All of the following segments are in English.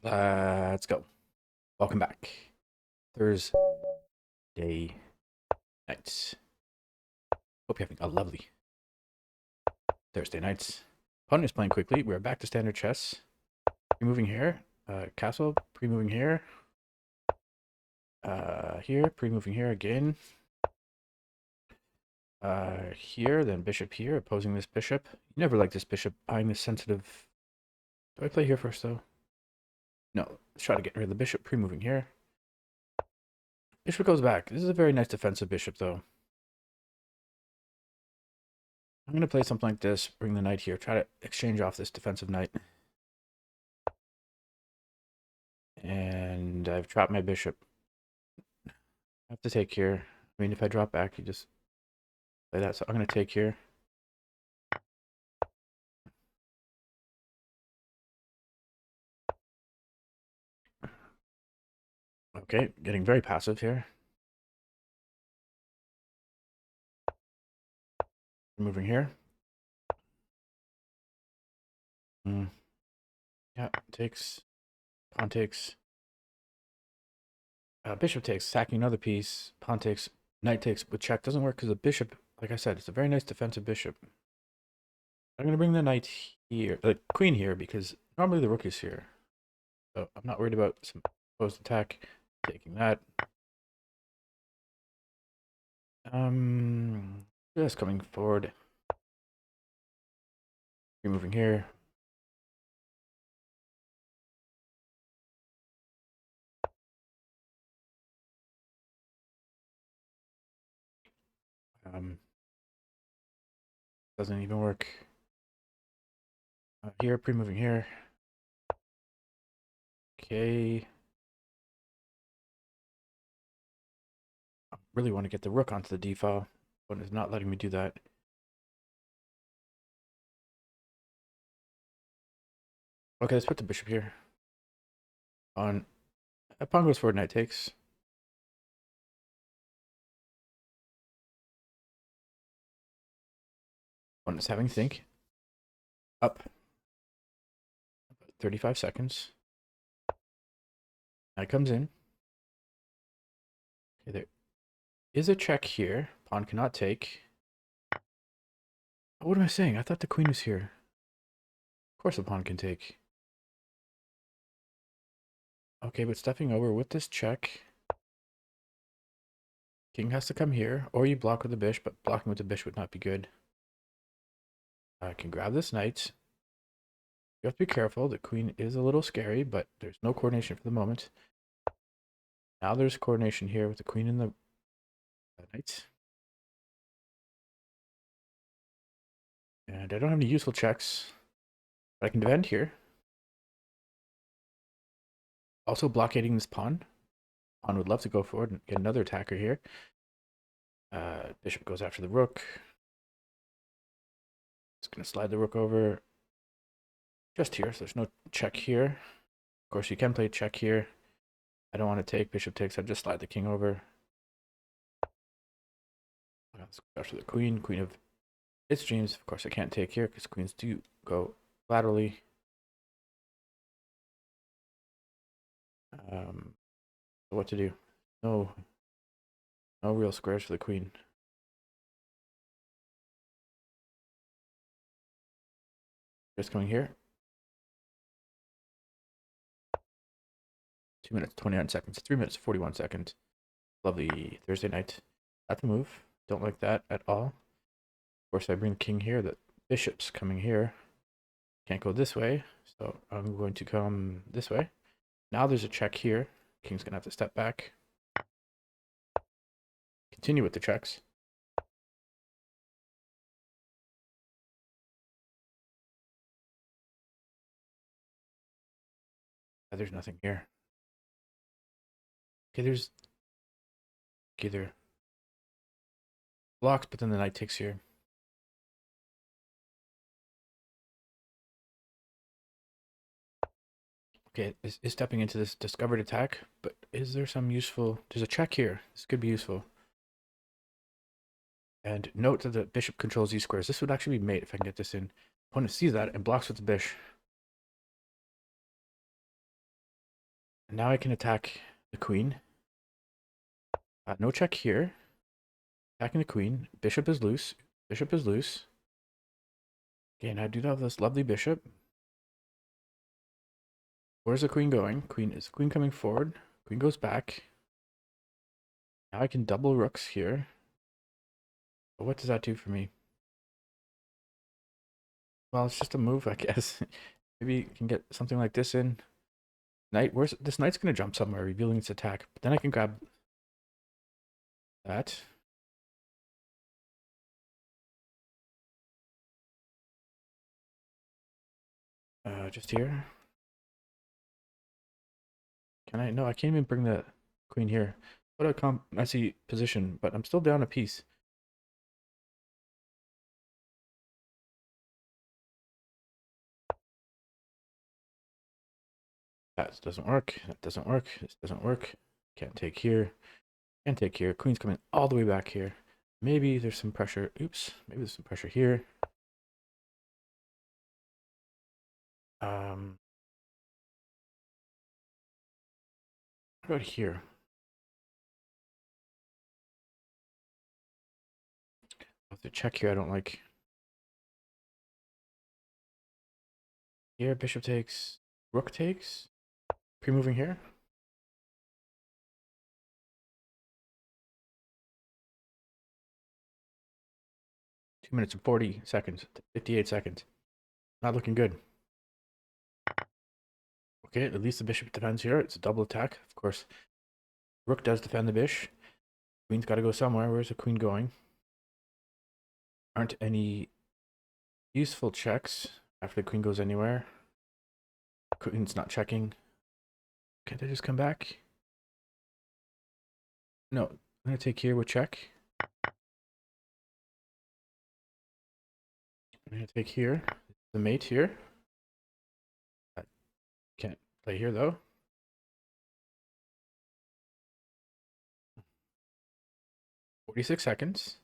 Let's go. Welcome back. Thursday nights. Hope you're having a lovely Thursday nights. Opponent is playing quickly. We're back to standard chess. Pre-moving here. Castle. Pre-moving here. Here. Pre-moving here again. Here. Then bishop here. Opposing this bishop. You never like this bishop eyeing this sensitive. Do I play here first though? No. Let's try to get rid of the bishop. Pre-moving here. Bishop goes back. This is a very nice defensive bishop though. I'm going to play something like this, bring the knight here, try to exchange off this defensive knight. And I've dropped my bishop. I have to take here. I mean, if I drop back, you just play that. So I'm going to take here. Okay, getting very passive here. Moving here. Yeah, takes. Pawn takes. Bishop takes, sacking another piece. Pawn takes. Knight takes with check. Doesn't work because the bishop, like I said, it's a very nice defensive bishop. I'm going to bring the knight here, the queen here, because normally the rook is here. So I'm not worried about some opposed attack. Taking that. Just coming forward. Removing here. Doesn't even work. Here, pre-moving here. Okay. I really want to get the rook onto the d file, but it's not letting me do that. Okay, let's put the bishop here. On pawn goes forward, knight takes. One is having think. Up. 35 seconds. Knight comes in. Okay, there is a check here. Pawn cannot take. What am I saying? I thought the queen was here. Of course the pawn can take. Okay, but stepping over with this check. King has to come here, or you block with the bishop, but blocking with the bishop would not be good. I can grab this knight. You have to be careful. The queen is a little scary, but there's no coordination for the moment. Now there's coordination here with the queen and the knight. And I don't have any useful checks, but I can defend here. Also blockading this pawn. Pawn would love to go forward and get another attacker here. Bishop goes after the rook. Just going to slide the rook over just here, so there's no check here. Of course, you can play check here. I don't want to take. Bishop takes. I just slide the king over. Let's go after the queen. Queen of its dreams. Of course, I can't take here because queens do go laterally. So what to do? No real squares for the queen. Just coming here. 2 minutes, 29 seconds. 3 minutes, 41 seconds. Lovely Thursday night. That's the move. Don't like that at all. Of course, I bring king here. The bishop's coming here. Can't go this way, so I'm going to come this way. Now there's a check here. King's going to have to step back. Continue with the checks. There's nothing here. Okay, there's either blocks, but then the knight takes here. Okay, is stepping into this discovered attack, but is there some useful... There's a check here. This could be useful. And note that the bishop controls these squares. This would actually be mate if I can get this in. Opponent sees that and blocks with the bishop. Now I can attack the queen. No check here. Attacking the queen. Bishop is loose. Bishop is loose. Okay, and I do have this lovely bishop. Where's the queen going? Queen coming forward. Queen goes back. Now I can double rooks here. But what does that do for me? Well, it's just a move, I guess. Maybe you can get something like this in. Knight, where's this knight's gonna jump somewhere, revealing its attack. But then I can grab that. Just here. Can I? No, I can't even bring the queen here. What a messy position, but I'm still down a piece. That doesn't work. That doesn't work. This doesn't work. Can't take here. Can't take here. Queen's coming all the way back here. Maybe there's some pressure. Oops. Maybe there's some pressure here. What about here? The check here I don't like. Here, bishop takes. Rook takes. Pre-moving here. Two minutes and 40 seconds. 58 seconds. Not looking good. Okay, at least the bishop defends here. It's a double attack, of course. Rook does defend the bishop. Queen's got to go somewhere. Where's the queen going? Aren't any useful checks after the queen goes anywhere. Queen's not checking. Can they just come back? No, I'm going to take here with check. I'm going to take here. The mate here. I can't play here though. "46 seconds.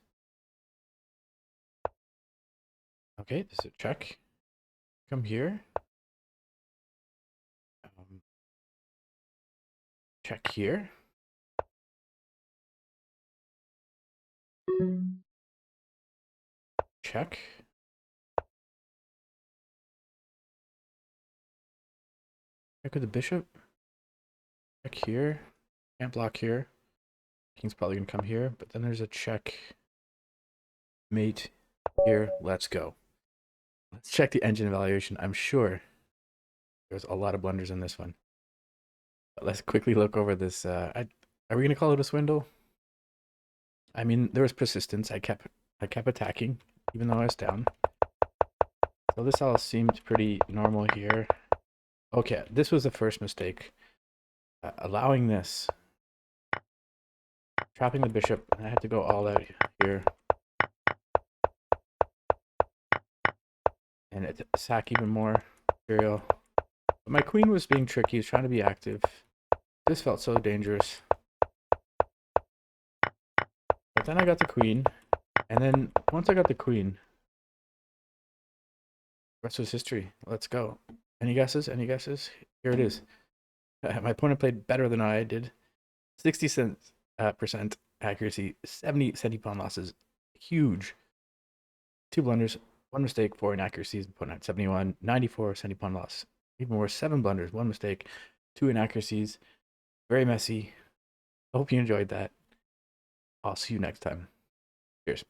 Okay, this is a check. Come here. Check here. Check. Check with the bishop. Check here. Can't block here. King's probably going to come here, but then there's a check. Mate here. Let's go. Let's check the engine evaluation. I'm sure there's a lot of blunders in this one. But let's quickly look over this. Are we going to call it a swindle? I mean, there was persistence. I kept attacking, even though I was down. So this all seemed pretty normal here. Okay, this was the first mistake. Allowing this. Trapping the bishop. I had to go all out here. And sack even more material. But my queen was being tricky. He was trying to be active. This felt so dangerous. But then I got the queen. And then once I got the queen, the rest was history. Let's go. Any guesses? Any guesses? Here it is. My opponent played better than I did. 60% accuracy, 70 centipawn losses. Huge. Two blunders, one mistake, four inaccuracies. Opponent had 71, 94 centipawn loss. Even worse, 7 blunders, 1 mistake, 2 inaccuracies. Very messy. I hope you enjoyed that. I'll see you next time. Cheers.